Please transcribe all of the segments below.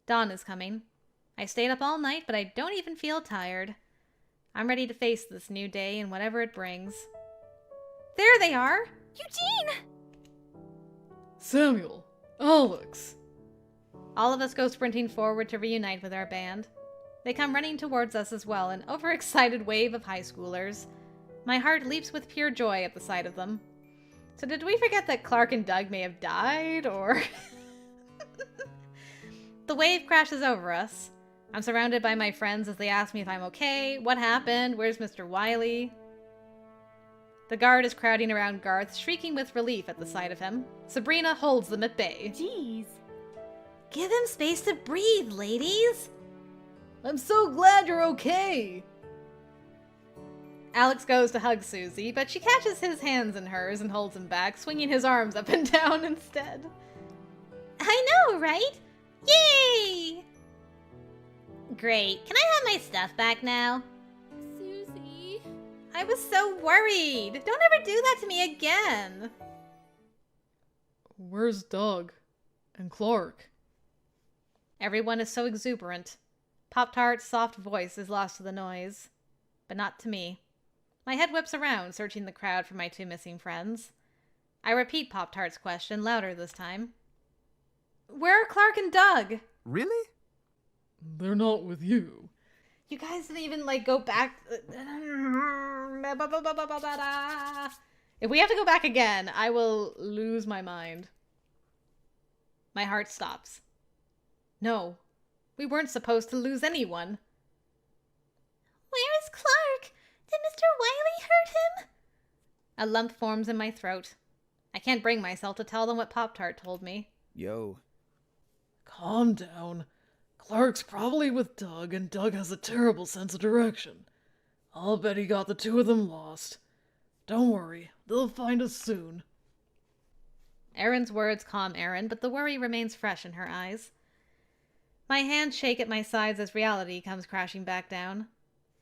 Dawn is coming. I stayed up all night, but I don't even feel tired. I'm ready to face this new day and whatever it brings. There they are! Eugene! Samuel! Alex! All of us go sprinting forward to reunite with our band. They come running towards us as well, an overexcited wave of high schoolers. My heart leaps with pure joy at the sight of them. So did we forget that Clark and Doug may have died, or... The wave crashes over us. I'm surrounded by my friends as they ask me if I'm okay, what happened, where's Mr. Wiley? The guard is crowding around Garth, shrieking with relief at the sight of him. Sabrina holds them at bay. Jeez. Give him space to breathe, ladies! I'm so glad you're okay! Alex goes to hug Susie, but she catches his hands in hers and holds him back, swinging his arms up and down instead. I know, right? Yay! Great. Can I have my stuff back now? Susie. I was so worried. Don't ever do that to me again. Where's Doug? And Clark? Everyone is so exuberant. Pop-Tart's soft voice is lost to the noise. But not to me. My head whips around, searching the crowd for my two missing friends. I repeat Pop-Tart's question, louder this time. Where are Clark and Doug? Really? They're not with you. You guys didn't even, go back... If we have to go back again, I will lose my mind. My heart stops. No, we weren't supposed to lose anyone. Where is Clark? Did Mr. Wiley hurt him? A lump forms in my throat. I can't bring myself to tell them what Pop-Tart told me. Yo. Calm down. Clark's probably with Doug, and Doug has a terrible sense of direction. I'll bet he got the two of them lost. Don't worry, they'll find us soon. Erin's words calm Erin, but the worry remains fresh in her eyes. My hands shake at my sides as reality comes crashing back down.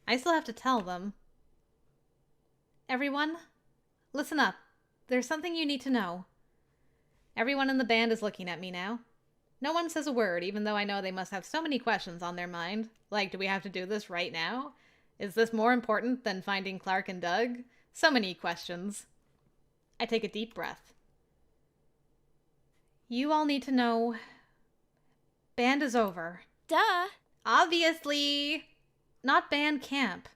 I still have to tell them. Everyone, listen up. There's something you need to know. Everyone in the band is looking at me now. No one says a word, even though I know they must have so many questions on their mind. Like, do we have to do this right now? Is this more important than finding Clark and Doug? So many questions. I take a deep breath. You all need to know... Band is over. Duh. Obviously! Not band camp.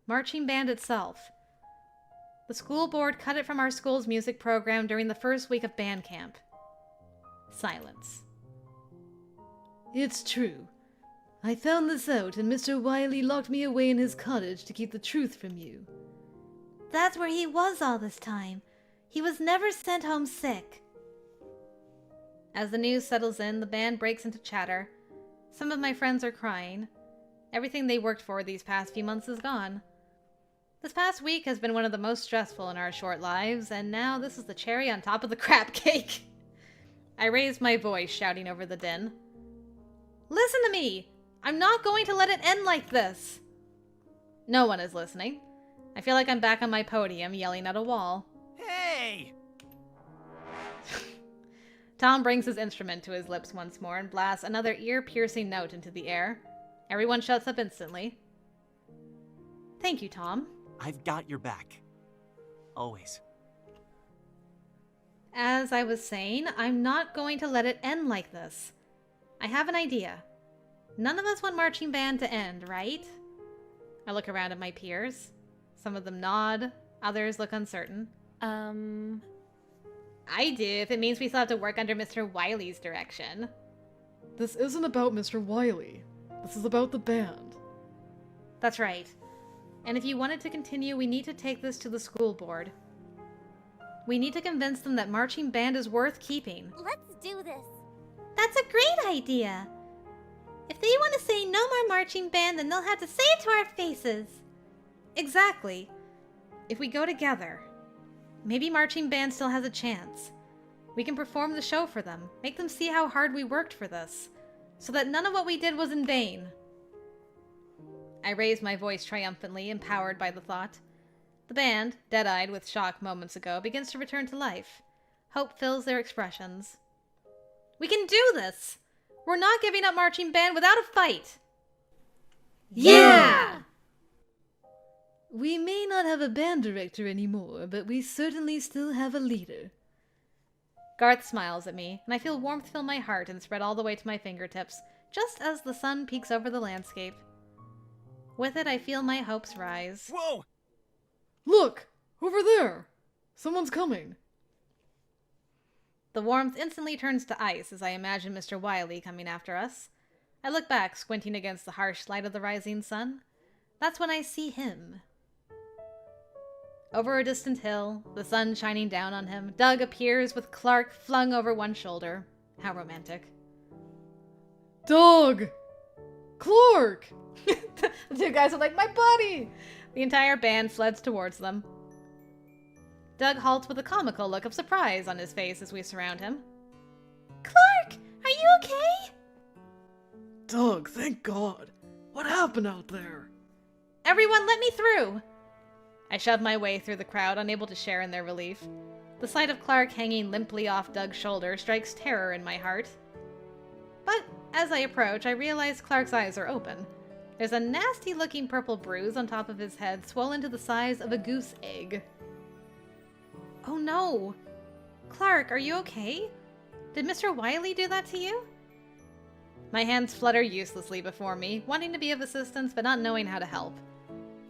Marching band itself. The school board cut it from our school's music program during the first week of band camp. Silence. It's true. I found this out, and Mr. Wiley locked me away in his cottage to keep the truth from you. That's where he was all this time. He was never sent home sick. As the news settles in, the band breaks into chatter. Some of my friends are crying. Everything they worked for these past few months is gone. This past week has been one of the most stressful in our short lives, and now this is the cherry on top of the crap cake. I raised my voice, shouting over the din. Listen to me! I'm not going to let it end like this! No one is listening. I feel like I'm back on my podium, yelling at a wall. Hey! Tom brings his instrument to his lips once more and blasts another ear-piercing note into the air. Everyone shuts up instantly. Thank you, Tom. I've got your back. Always. As I was saying, I'm not going to let it end like this. I have an idea. None of us want marching band to end, right? I look around at my peers. Some of them nod, others look uncertain. I do, if it means we still have to work under Mr. Wiley's direction. This isn't about Mr. Wiley. This is about the band. That's right. And if you want it to continue, we need to take this to the school board. We need to convince them that marching band is worth keeping. Let's do this. That's a great idea! If they want to say no more marching band, then they'll have to say it to our faces. Exactly. If we go together, maybe marching band still has a chance. We can perform the show for them, make them see how hard we worked for this, so that none of what we did was in vain. I raised my voice triumphantly, empowered by the thought. The band, dead-eyed with shock moments ago, begins to return to life. Hope fills their expressions. We can do this! We're not giving up marching band without a fight. Yeah! We may not have a band director anymore, but we certainly still have a leader. Garth smiles at me, and I feel warmth fill my heart and spread all the way to my fingertips, just as the sun peeks over the landscape. With it, I feel my hopes rise. Whoa! Look! Over there! Someone's coming. The warmth instantly turns to ice as I imagine Mr. Wiley coming after us. I look back, squinting against the harsh light of the rising sun. That's when I see him. Over a distant hill, the sun shining down on him, Doug appears with Clark flung over one shoulder. How romantic. Doug! Clark! The two guys are like, my buddy! The entire band fleds towards them. Doug halts with a comical look of surprise on his face as we surround him. Clark, are you okay? Doug, thank God. What happened out there? Everyone, let me through! I shove my way through the crowd, unable to share in their relief. The sight of Clark hanging limply off Doug's shoulder strikes terror in my heart. But as I approach, I realize Clark's eyes are open. There's a nasty-looking purple bruise on top of his head, swollen to the size of a goose egg. Oh no! Clark, are you okay? Did Mr. Wiley do that to you? My hands flutter uselessly before me, wanting to be of assistance but not knowing how to help.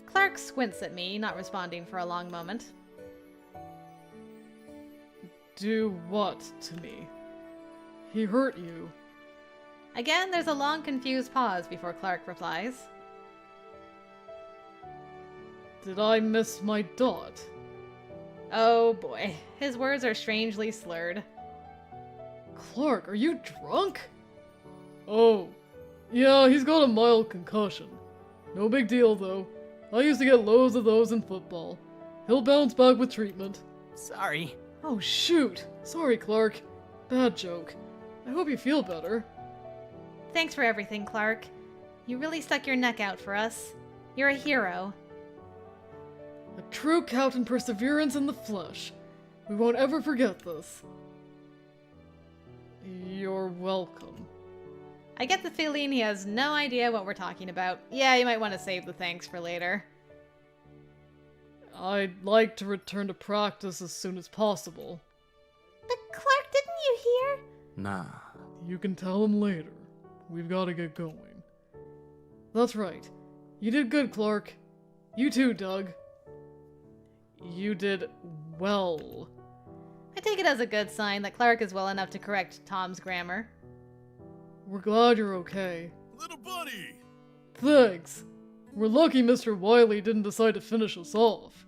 Clark squints at me, not responding for a long moment. Do what to me? He hurt you. Again, there's a long, confused pause before Clark replies. Did I miss my dot? Oh boy, his words are strangely slurred. Clark, are you drunk? Oh, yeah, he's got a mild concussion. No big deal, though. I used to get loads of those in football. He'll bounce back with treatment. Sorry. Oh, shoot. Sorry, Clark. Bad joke. I hope you feel better. Thanks for everything, Clark. You really stuck your neck out for us. You're a hero. A true Captain Perseverance in the flesh. We won't ever forget this. You're welcome. I get the feeling he has no idea what we're talking about. Yeah, you might want to save the thanks for later. I'd like to return to practice as soon as possible. But Clark, didn't you hear? Nah. You can tell him later. We've got to get going. That's right. You did good, Clark. You too, Doug. You did well. I take it as a good sign that Clark is well enough to correct Tom's grammar. We're glad you're okay. Little buddy! Thanks. We're lucky Mr. Wiley didn't decide to finish us off.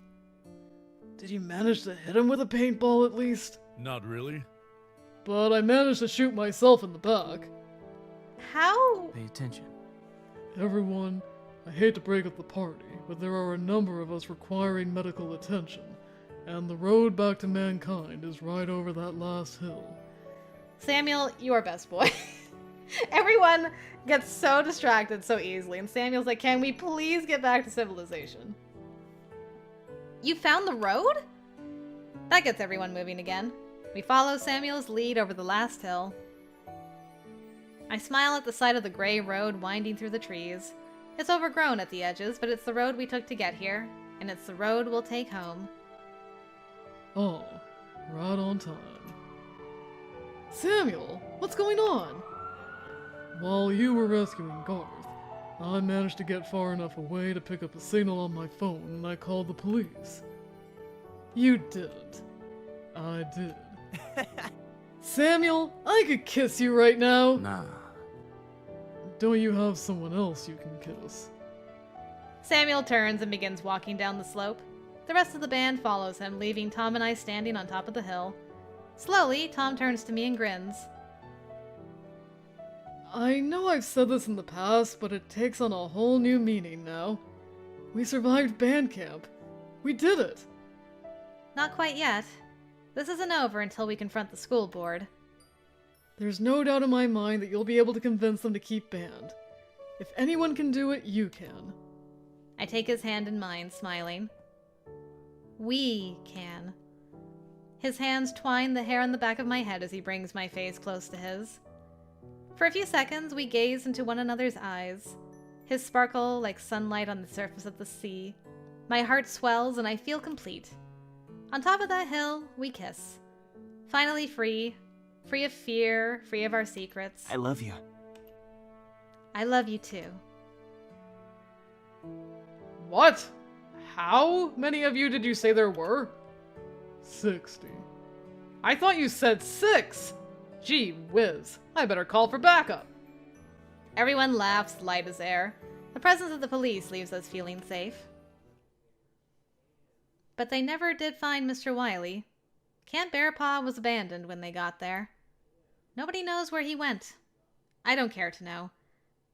Did you manage to hit him with a paintball at least? Not really. But I managed to shoot myself in the back. How? Pay attention. Everyone, I hate to break up the party, but there are a number of us requiring medical attention, and the road back to mankind is right over that last hill. Samuel, you are best boy. Everyone gets so distracted so easily, and Samuel's like, can we please get back to civilization? You found the road? That gets everyone moving again. We follow Samuel's lead over the last hill. I smile at the sight of the gray road winding through the trees. It's overgrown at the edges, but it's the road we took to get here, and it's the road we'll take home. Oh, right on time. Samuel, what's going on? While you were rescuing Garth, I managed to get far enough away to pick up a signal on my phone, and I called the police. You didn't. I did. Samuel, I could kiss you right now. Nah. Don't you have someone else you can kiss? Samuel turns and begins walking down the slope. The rest of the band follows him, leaving Tom and I standing on top of the hill. Slowly, Tom turns to me and grins. I know I've said this in the past, but it takes on a whole new meaning now. We survived band camp. We did it. Not quite yet. This isn't over until we confront the school board. There's no doubt in my mind that you'll be able to convince them to keep band. If anyone can do it, you can. I take his hand in mine, smiling. We can. His hands twine the hair on the back of my head as he brings my face close to his. For a few seconds, we gaze into one another's eyes. His sparkle like sunlight on the surface of the sea. My heart swells and I feel complete. On top of that hill, we kiss. Finally free. Free of fear, free of our secrets. I love you. I love you too. What? How many of you did you say there were? 60. I thought you said 6! Gee whiz, I better call for backup. Everyone laughs light as air. The presence of the police leaves us feeling safe. But they never did find Mr. Wiley. Camp Bearpaw was abandoned when they got there. Nobody knows where he went. I don't care to know.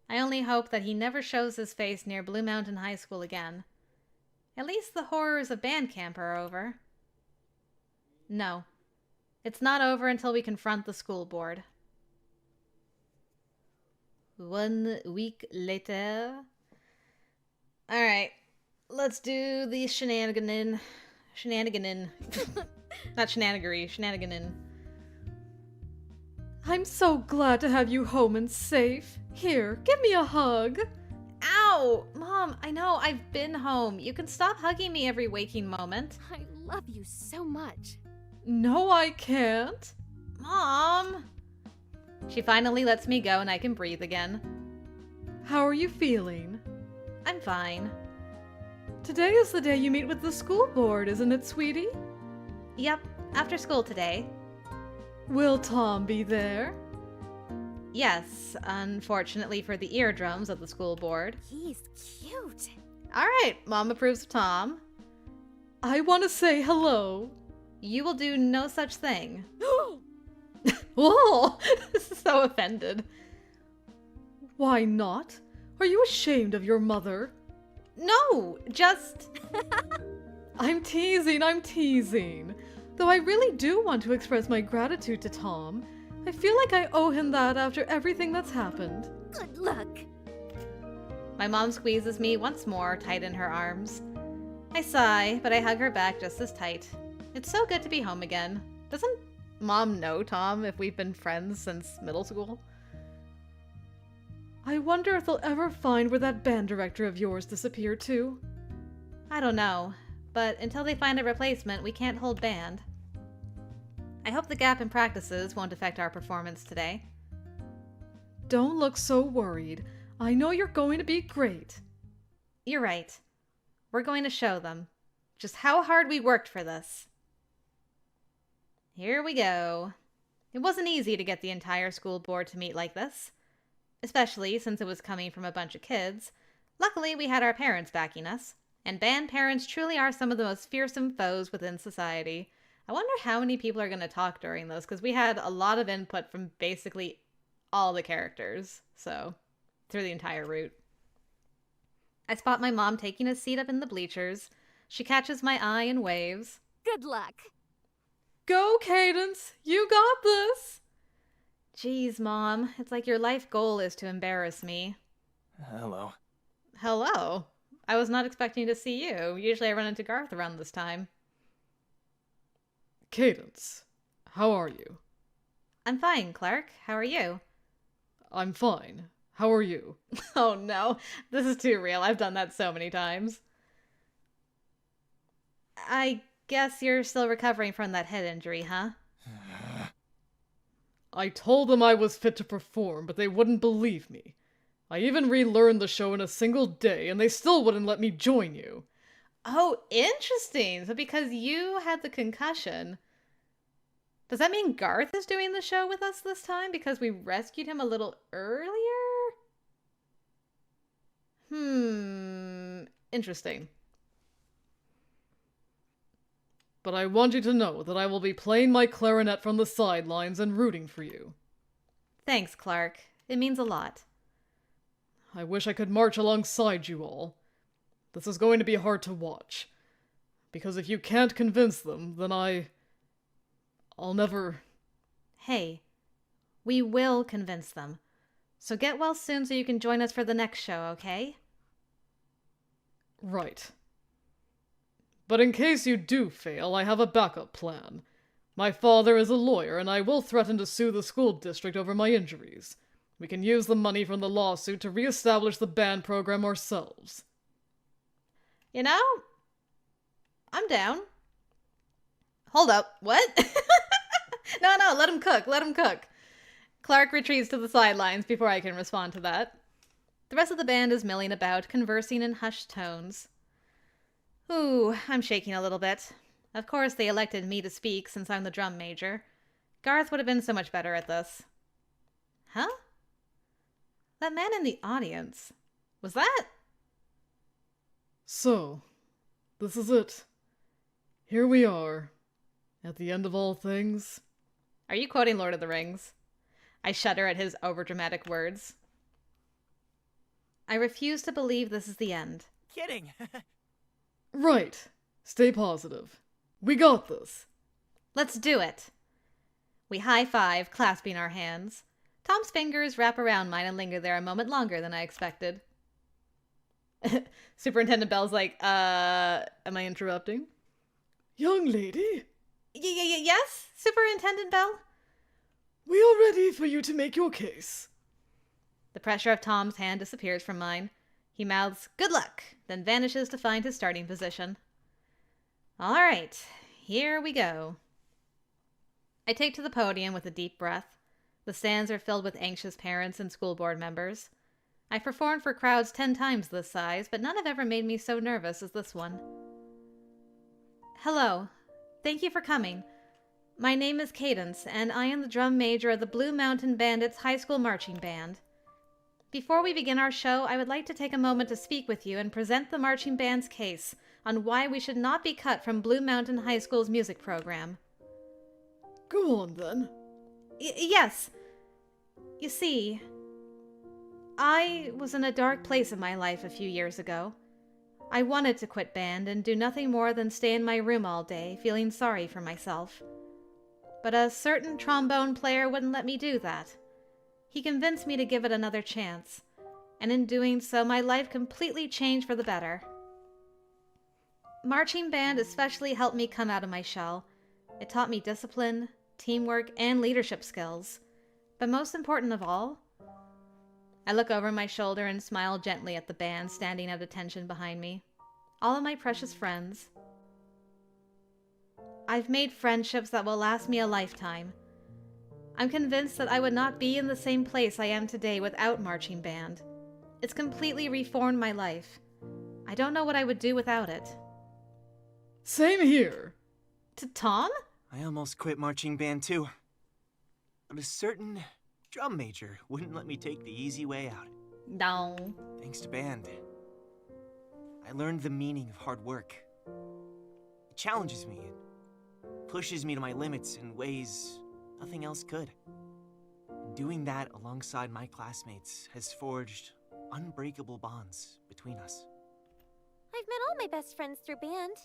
I only hope that he never shows his face near Blue Mountain High School again. At least the horrors of band camp are over. No. It's not over until we confront the school board. 1 week later. Alright. Let's do the shenaniganin. Not shenanigery, shenaniganin. I'm so glad to have you home and safe. Here, give me a hug. Ow! Mom, I know, I've been home. You can stop hugging me every waking moment. I love you so much. No, I can't. Mom! She finally lets me go and I can breathe again. How are you feeling? I'm fine. Today is the day you meet with the school board, isn't it, sweetie? Yep, after school today. Will Tom be there? Yes, unfortunately for the eardrums of the school board. He's cute. Alright, Mom approves of Tom. I want to say hello. You will do no such thing. Whoa! So offended. Why not? Are you ashamed of your mother? No, just... I'm teasing. Though I really do want to express my gratitude to Tom. I feel like I owe him that after everything that's happened. Good luck. My mom squeezes me once more tight in her arms. I sigh, but I hug her back just as tight. It's so good to be home again. Doesn't Mom know Tom if we've been friends since middle school? I wonder if they'll ever find where that band director of yours disappeared to. I don't know, but until they find a replacement, we can't hold band. I hope the gap in practices won't affect our performance today. Don't look so worried. I know you're going to be great. You're right. We're going to show them just how hard we worked for this. Here we go. It wasn't easy to get the entire school board to meet like this, especially since it was coming from a bunch of kids. Luckily, we had our parents backing us, and band parents truly are some of the most fearsome foes within society. I wonder how many people are going to talk during this, because we had a lot of input from basically all the characters, so through the entire route. I spot my mom taking a seat up in the bleachers. She catches my eye and waves. Good luck. Go, Cadence! You got this! Jeez, Mom. It's like your life goal is to embarrass me. Hello. Hello. I was not expecting to see you. Usually I run into Garth around this time. Cadence, how are you? I'm fine, Clark. How are you? I'm fine. How are you? Oh no, this is too real. I've done that so many times. I guess you're still recovering from that head injury, huh? I told them I was fit to perform, but they wouldn't believe me. I even relearned the show in a single day, and they still wouldn't let me join you. Oh, interesting. So because you had the concussion, does that mean Garth is doing the show with us this time because we rescued him a little earlier? Interesting. But I want you to know that I will be playing my clarinet from the sidelines and rooting for you. Thanks, Clark. It means a lot. I wish I could march alongside you all. This is going to be hard to watch. Because if you can't convince them, then I'll never... Hey, we will convince them. So get well soon so you can join us for the next show, okay? Right. But in case you do fail, I have a backup plan. My father is a lawyer, and I will threaten to sue the school district over my injuries. We can use the money from the lawsuit to reestablish the band program ourselves. You know, I'm down. Hold up, what? No, let him cook. Clark retreats to the sidelines before I can respond to that. The rest of the band is milling about, conversing in hushed tones. Ooh, I'm shaking a little bit. Of course, they elected me to speak since I'm the drum major. Garth would have been so much better at this. Huh? That man in the audience. Was that? So, this is it. Here we are, at the end of all things. Are you quoting Lord of the Rings? I shudder at his overdramatic words. I refuse to believe this is the end. Kidding. Right. Stay positive. We got this. Let's do it. We high-five, clasping our hands. Tom's fingers wrap around mine and linger there a moment longer than I expected. Superintendent Bell's like, am I interrupting? Young lady, Yes, Superintendent Bell? we are ready for you to make your case. The pressure of Tom's hand disappears from mine. He mouths, "Good luck," then vanishes to find his starting position. All right, here we go. I take to the podium with a deep breath. The stands are filled with anxious parents and school board members. I've performed for crowds 10 times this size, but none have ever made me so nervous as this one. Hello. Thank you for coming. My name is Cadence, and I am the drum major of the Blue Mountain Bandits High School Marching Band. Before we begin our show, I would like to take a moment to speak with you and present the marching band's case on why we should not be cut from Blue Mountain High School's music program. Go on, then. Yes. You see, I was in a dark place in my life a few years ago. I wanted to quit band and do nothing more than stay in my room all day, feeling sorry for myself. But a certain trombone player wouldn't let me do that. He convinced me to give it another chance, and in doing so, my life completely changed for the better. Marching band especially helped me come out of my shell. It taught me discipline, teamwork, and leadership skills. But most important of all, I look over my shoulder and smile gently at the band standing at attention behind me. All of my precious friends. I've made friendships that will last me a lifetime. I'm convinced that I would not be in the same place I am today without marching band. It's completely reformed my life. I don't know what I would do without it. Same here. To Tom? I almost quit marching band too. But a certain drum major wouldn't let me take the easy way out. No. Thanks to band, I learned the meaning of hard work. It challenges me and pushes me to my limits in ways nothing else could. And doing that alongside my classmates has forged unbreakable bonds between us. I've met all my best friends through band.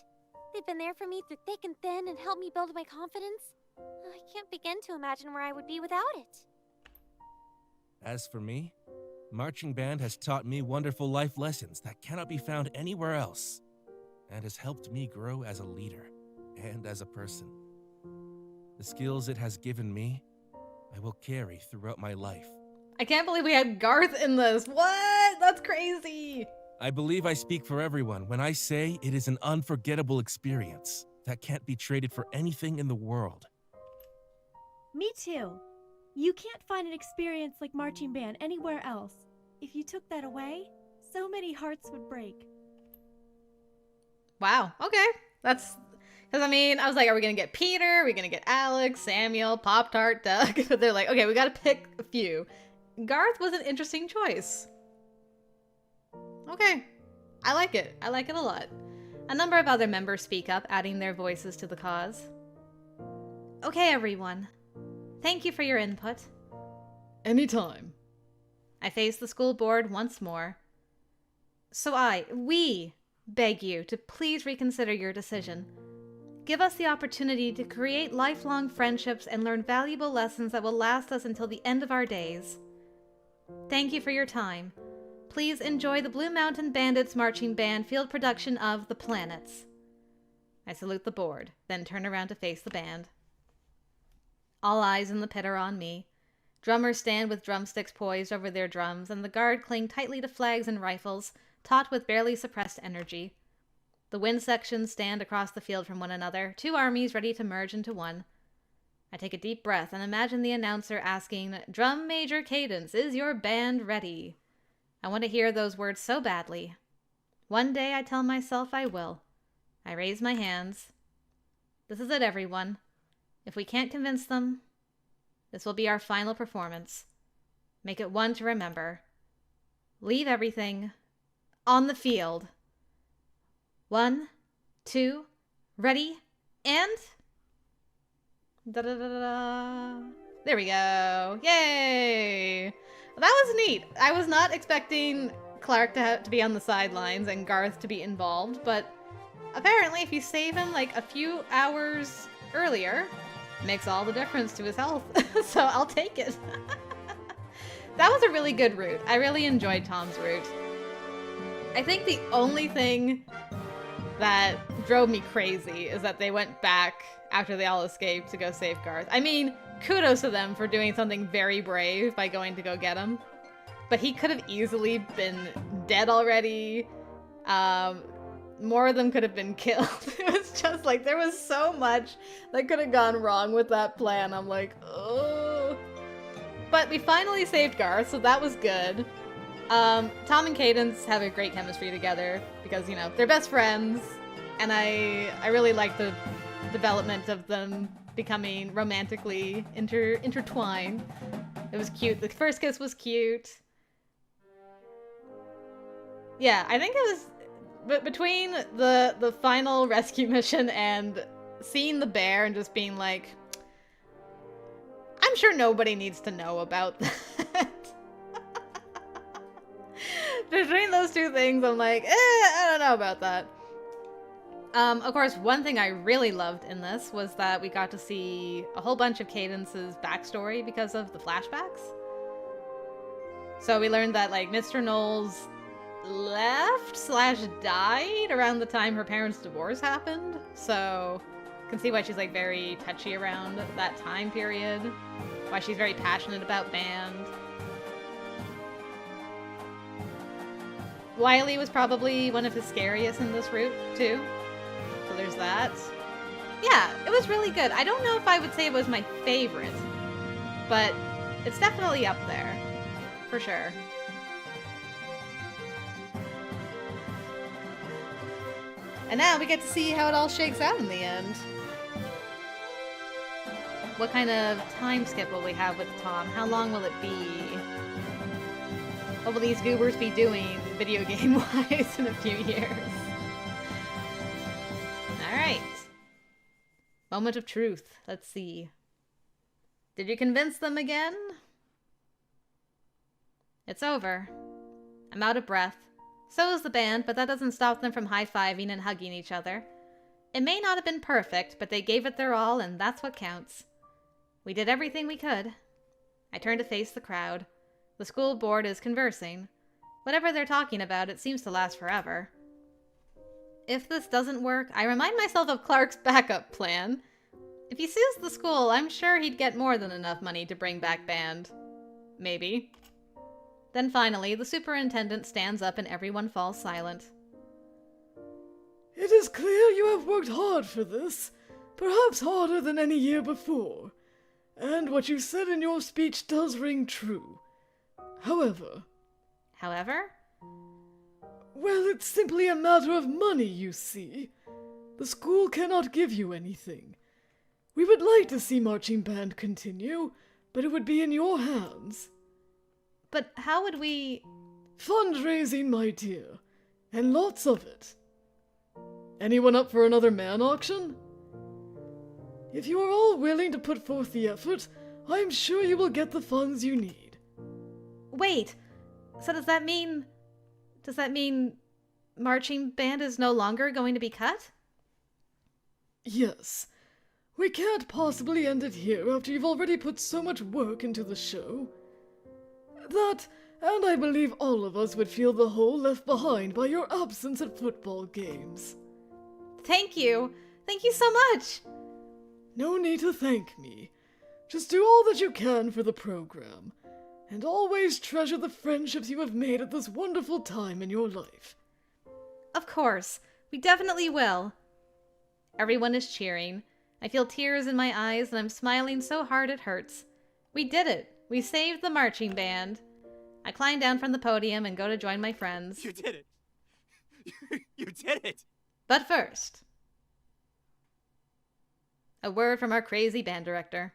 They've been there for me through thick and thin and helped me build my confidence. I can't begin to imagine where I would be without it. As for me, marching band has taught me wonderful life lessons that cannot be found anywhere else, and has helped me grow as a leader and as a person. The skills it has given me, I will carry throughout my life. I can't believe we had Garth in this. What? That's crazy. I believe I speak for everyone when I say it is an unforgettable experience that can't be traded for anything in the world. Me too. You can't find an experience like marching band anywhere else. If you took that away, so many hearts would break. Wow. Okay. That's... Because, I mean, I was like, are we going to get Peter? Are we going to get Alex, Samuel, Pop-Tart, Doug? But they're like, okay, we got to pick a few. Garth was an interesting choice. Okay. I like it. I like it a lot. A number of other members speak up, adding their voices to the cause. Okay, everyone. Thank you for your input. Anytime. I face the school board once more. So we beg you to please reconsider your decision. Give us the opportunity to create lifelong friendships and learn valuable lessons that will last us until the end of our days. Thank you for your time. Please enjoy the Blue Mountain Bandits Marching Band field production of The Planets. I salute the board, then turn around to face the band. All eyes in the pit are on me. Drummers stand with drumsticks poised over their drums, and the guard cling tightly to flags and rifles, taut with barely suppressed energy. The wind sections stand across the field from one another, two armies ready to merge into one. I take a deep breath and imagine the announcer asking, "Drum Major Cadence, is your band ready?" I want to hear those words so badly. One day I tell myself I will. I raise my hands. This is it, everyone. If we can't convince them, this will be our final performance. Make it one to remember. Leave everything on the field. 1, 2, ready, and... Da-da-da-da-da. There we go. Yay! That was neat. I was not expecting Clark to be on the sidelines and Garth to be involved, but apparently if you save him like a few hours earlier, it makes all the difference to his health. So I'll take it. That was a really good route. I really enjoyed Tom's route. I think the only thing that drove me crazy is that they went back after they all escaped to go save Garth. I mean, kudos to them for doing something very brave by going to go get him. But he could have easily been dead already. More of them could have been killed. It was just like, there was so much that could have gone wrong with that plan. I'm like, oh. But we finally saved Garth, so that was good. Tom and Cadence have a great chemistry together because, you know, they're best friends. And I really like the development of them becoming romantically intertwined. It was cute. The first kiss was cute. Yeah, I think it was... But between the final rescue mission and seeing the bear and just being like, I'm sure nobody needs to know about that. Between those two things, I'm like, I don't know about that. Of course, one thing I really loved in this was that we got to see a whole bunch of Cadence's backstory because of the flashbacks. So we learned that, like, Mr. Knowles left/died around the time her parents' divorce happened. So you can see why she's, like, very touchy around that time period. Why she's very passionate about band. Wiley was probably one of his scariest in this route, too. So there's that. Yeah, it was really good. I don't know if I would say it was my favorite, but it's definitely up there. For sure. And now we get to see how it all shakes out in the end. What kind of time skip will we have with Tom? How long will it be? What will these goobers be doing video game-wise in a few years? Alright. Moment of truth. Let's see. Did you convince them again? It's over. I'm out of breath. So is the band, but that doesn't stop them from high-fiving and hugging each other. It may not have been perfect, but they gave it their all, and that's what counts. We did everything we could. I turn to face the crowd. The school board is conversing. Whatever they're talking about, it seems to last forever. If this doesn't work, I remind myself of Clark's backup plan. If he sues the school, I'm sure he'd get more than enough money to bring back band. Maybe. Then finally, the superintendent stands up and everyone falls silent. It is clear you have worked hard for this, perhaps harder than any year before. And what you said in your speech does ring true. However? Well, it's simply a matter of money, you see. The school cannot give you anything. We would like to see marching band continue, but it would be in your hands. But how would we... Fundraising, my dear, and lots of it. Anyone up for another man auction? If you are all willing to put forth the effort, I am sure you will get the funds you need. Wait, so does that mean marching band is no longer going to be cut? Yes. We can't possibly end it here after you've already put so much work into the show. That, and I believe all of us would feel the hole left behind by your absence at football games. Thank you. Thank you so much. No need to thank me. Just do all that you can for the program, and always treasure the friendships you have made at this wonderful time in your life. Of course, we definitely will. Everyone is cheering. I feel tears in my eyes and I'm smiling so hard it hurts. We did it! We saved the marching band. I climb down from the podium and go to join my friends. You did it! You did it! But first, a word from our crazy band director.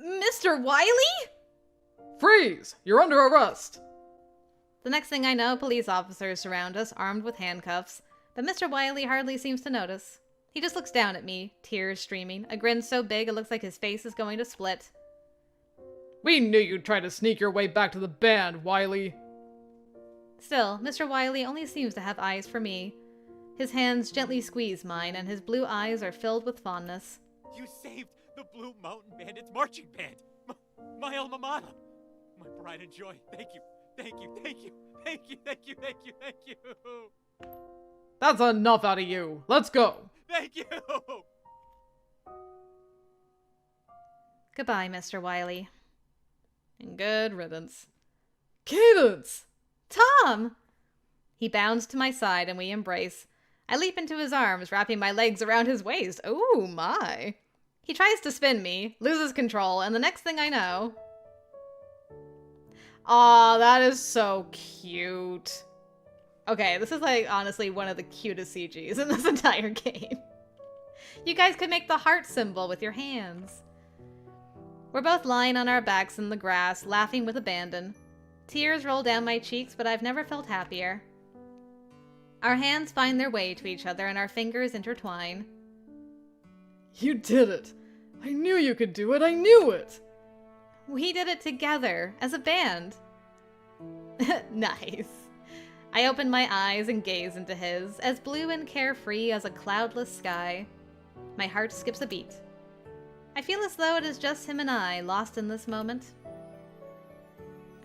Mr. Wiley? Freeze! You're under arrest! The next thing I know, police officers surround us, armed with handcuffs, but Mr. Wiley hardly seems to notice. He just looks down at me, tears streaming, a grin so big it looks like his face is going to split. We knew you'd try to sneak your way back to the band, Wiley. Still, Mr. Wiley only seems to have eyes for me. His hands gently squeeze mine, and his blue eyes are filled with fondness. You saved the Blue Mountain Bandits marching band! My alma mater! My pride and joy. Thank you. Thank you, thank you, thank you, thank you, thank you, thank you. That's enough out of you. Let's go. Thank you! Goodbye, Mr. Wiley. And good riddance. Cadence! Tom! He bounds to my side and we embrace. I leap into his arms, wrapping my legs around his waist. Oh my. He tries to spin me, loses control, and the next thing I know... Aw, that is so cute. Okay, this is like honestly one of the cutest CGs in this entire game. You guys could make the heart symbol with your hands. We're both lying on our backs in the grass, laughing with abandon. Tears roll down my cheeks, but I've never felt happier. Our hands find their way to each other and our fingers intertwine. You did it. I knew you could do it. I knew it. We did it together, as a band. Nice. I open my eyes and gaze into his, as blue and carefree as a cloudless sky. My heart skips a beat. I feel as though it is just him and I, lost in this moment.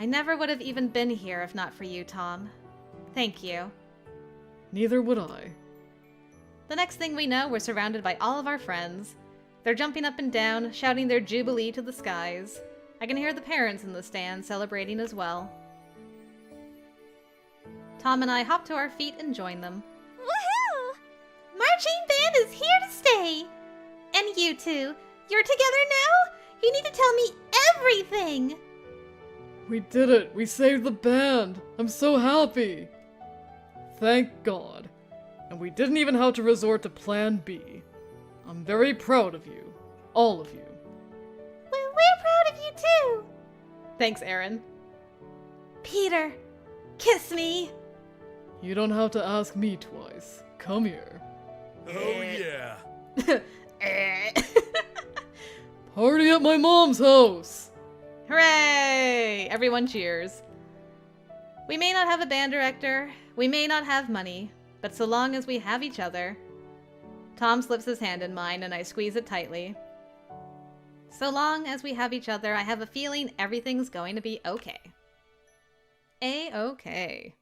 I never would have even been here if not for you, Tom. Thank you. Neither would I. The next thing we know, we're surrounded by all of our friends. They're jumping up and down, shouting their jubilee to the skies. I can hear the parents in the stand celebrating as well. Tom and I hop to our feet and join them. Woohoo! Marching band is here to stay! And you two, you're together now? You need to tell me everything! We did it. We saved the band. I'm so happy. Thank God. And we didn't even have to resort to Plan B. I'm very proud of you. All of you. We're proud of you too! Thanks, Aaron. Peter, kiss me! You don't have to ask me twice. Come here. Oh yeah. Party at my mom's house! Hooray! Everyone cheers. We may not have a band director, we may not have money, but so long as we have each other. Tom slips his hand in mine and I squeeze it tightly. So long as we have each other, I have a feeling everything's going to be okay. A-okay.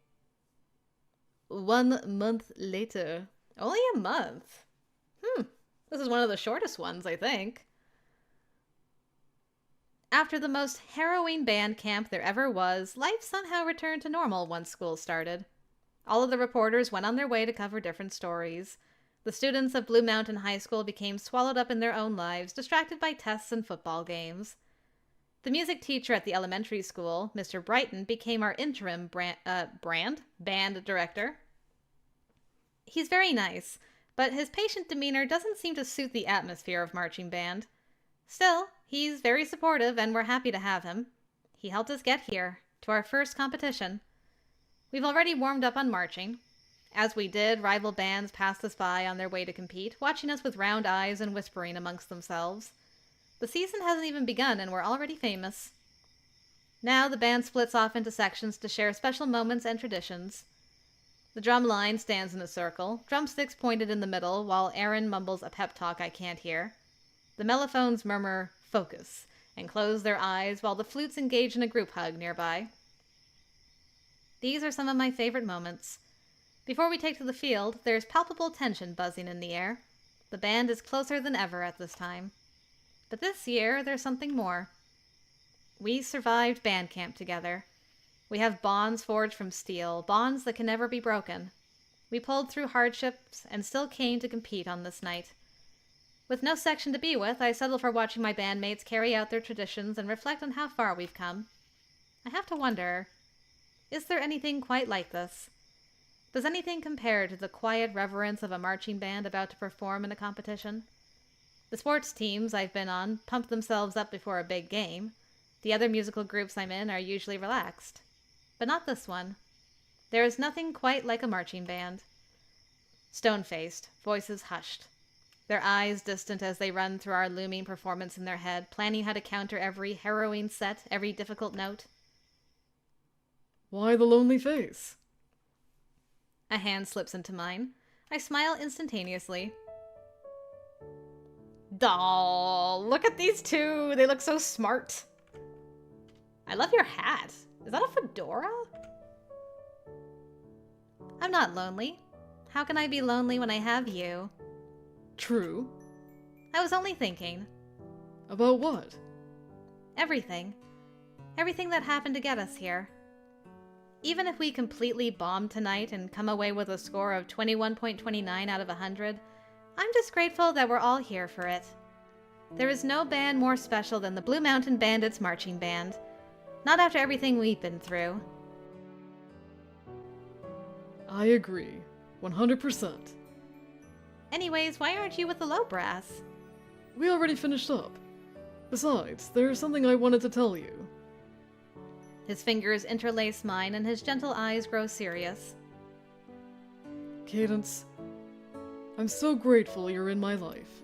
1 month later. Only a month. This is one of the shortest ones, I think. After the most harrowing band camp there ever was, life somehow returned to normal once school started. All of the reporters went on their way to cover different stories. The students of Blue Mountain High School became swallowed up in their own lives, distracted by tests and football games. The music teacher at the elementary school, Mr. Brighton, became our interim band director. He's very nice, but his patient demeanor doesn't seem to suit the atmosphere of marching band. Still, he's very supportive and we're happy to have him. He helped us get here, to our first competition. We've already warmed up on marching. As we did, rival bands passed us by on their way to compete, watching us with round eyes and whispering amongst themselves. The season hasn't even begun and we're already famous. Now the band splits off into sections to share special moments and traditions. The drum line stands in a circle, drumsticks pointed in the middle, while Aaron mumbles a pep talk I can't hear. The mellophones murmur, "Focus," and close their eyes while the flutes engage in a group hug nearby. These are some of my favorite moments. Before we take to the field, there's palpable tension buzzing in the air. The band is closer than ever at this time. But this year, there's something more. We survived band camp together. We have bonds forged from steel, bonds that can never be broken. We pulled through hardships and still came to compete on this night. With no section to be with, I settle for watching my bandmates carry out their traditions and reflect on how far we've come. I have to wonder, is there anything quite like this? Does anything compare to the quiet reverence of a marching band about to perform in a competition? The sports teams I've been on pump themselves up before a big game. The other musical groups I'm in are usually relaxed. But not this one. There is nothing quite like a marching band. Stone-faced, voices hushed. Their eyes distant as they run through our looming performance in their head, planning how to counter every harrowing set, every difficult note. Why the lonely face? A hand slips into mine. I smile instantaneously. Doll, look at these two. They look so smart. I love your hat. Is that a fedora? I'm not lonely. How can I be lonely when I have you? True. I was only thinking. About what? Everything. Everything that happened to get us here. Even if we completely bomb tonight and come away with a score of 21.29 out of 100, I'm just grateful that we're all here for it. There is no band more special than the Blue Mountain Bandits marching band. Not after everything we've been through. I agree. 100%. Anyways, why aren't you with the low brass? We already finished up. Besides, there's something I wanted to tell you. His fingers interlace mine and his gentle eyes grow serious. Cadence, I'm so grateful you're in my life.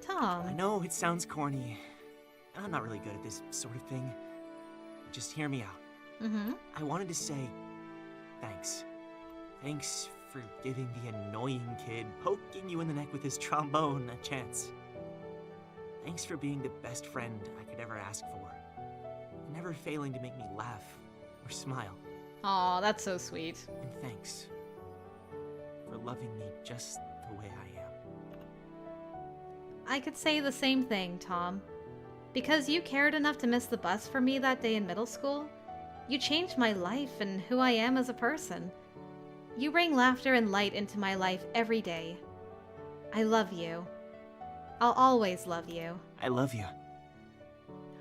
Tom. I know it sounds corny, and I'm not really good at this sort of thing. Just hear me out. Mm-hmm. I wanted to say thanks. Thanks for giving the annoying kid poking you in the neck with his trombone a chance. Thanks for being the best friend I could ever ask for. Never failing to make me laugh or smile. Aw, that's so sweet. And thanks for loving me just the way I am. I could say the same thing, Tom. Because you cared enough to miss the bus for me that day in middle school, you changed my life and who I am as a person. You bring laughter and light into my life every day. I love you. I'll always love you. I love you.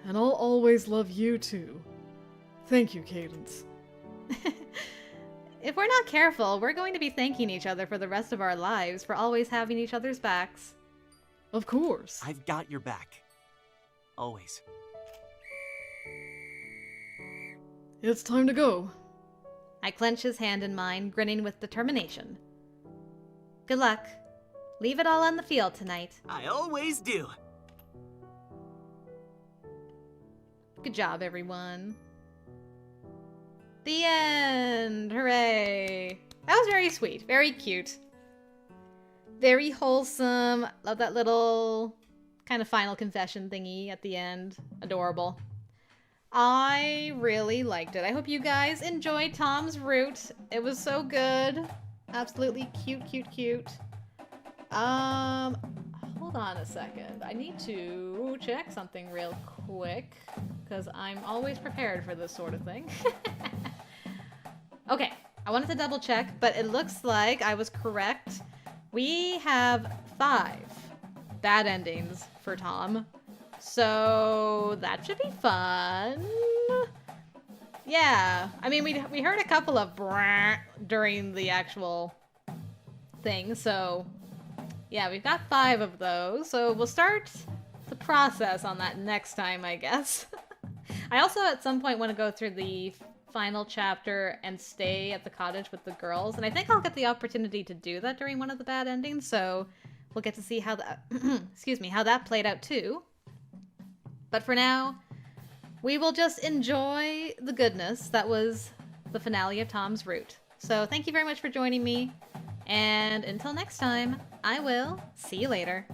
And I'll always love you too. Thank you, Cadence. If we're not careful, we're going to be thanking each other for the rest of our lives for always having each other's backs. Of course. I've got your back. Always. It's time to go. I clench his hand in mine, grinning with determination. Good luck. Leave it all on the field tonight. I always do. Good job, everyone. The end! Hooray! That was very sweet. Very cute. Very wholesome. Love that little kind of final confession thingy at the end. Adorable. I really liked it. I hope you guys enjoyed Tom's Root. It was so good. Absolutely cute, cute, cute. Hold on a second. I need to check something real quick because I'm always prepared for this sort of thing. Okay, I wanted to double check, but it looks like I was correct. We have 5 bad endings for Tom. So that should be fun. Yeah, I mean, we heard a couple of brrr during the actual thing, so yeah, we've got 5 of those. So we'll start the process on that next time, I guess. I also at some point want to go through the final chapter and stay at the cottage with the girls, and I think I'll get the opportunity to do that during one of the bad endings, so we'll get to see how that excuse me, how that played out too. But for now, we will just enjoy the goodness that was the finale of Tom's Root. So thank you very much for joining me, and until next time, I will see you later.